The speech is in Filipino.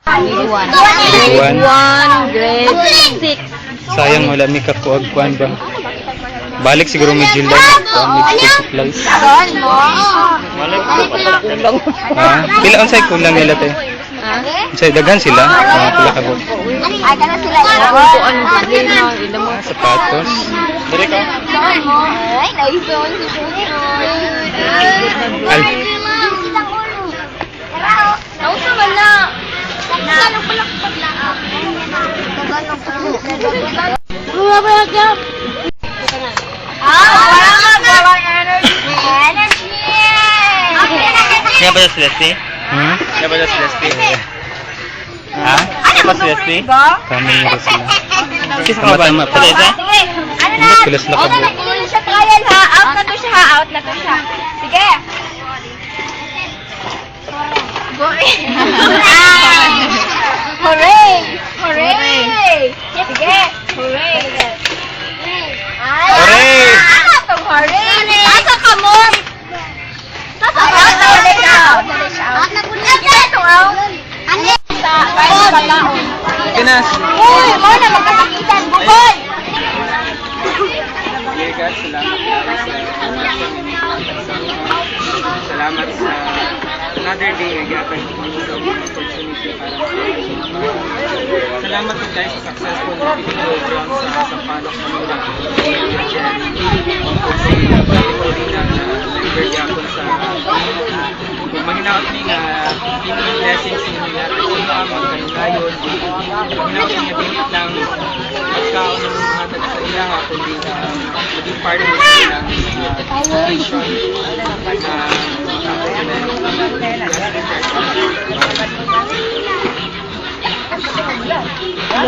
Grade 1. Grade 6. Sayang wala may kakuagkuan ba? Balik siguro may July. May supplies. Pila unsay kulang nila tayo? Unsay daghan sila? Pila ka buok? Ay, kana sila. Sapatos. Dire ka. Ay, naison. Al. Nausa man na. Siya ba sa Celeste? Siya ba sa Celeste? Ha? Siya ba sa Celeste? Kami rin sila. Sa mata pa isa? Hindi, kulas na ka buok. Hindi siya trial ha. Out na to siya ha. Out na to siya. Sige. Go in. Hooray! Hooray! Sige. Hooray! Hooray! Ano itong hooray? Asa ka mo? Out na siya. Out na siya. Itong out. Kaya pagkaon. Pinas. Uy, mo na magkasakitan. Bukoy! Guys, salamat sa another day nagyakan ko sa opportunity para salamat po tayo sa successful na program sa Sampaloc Manila. Category na nagyakan sa maninaot ni nga hindi blessings ni nga magkayong maninaot ni nga dinit lang pagkaon ng mga taga sa ilaha kundi maging part of sila tradition na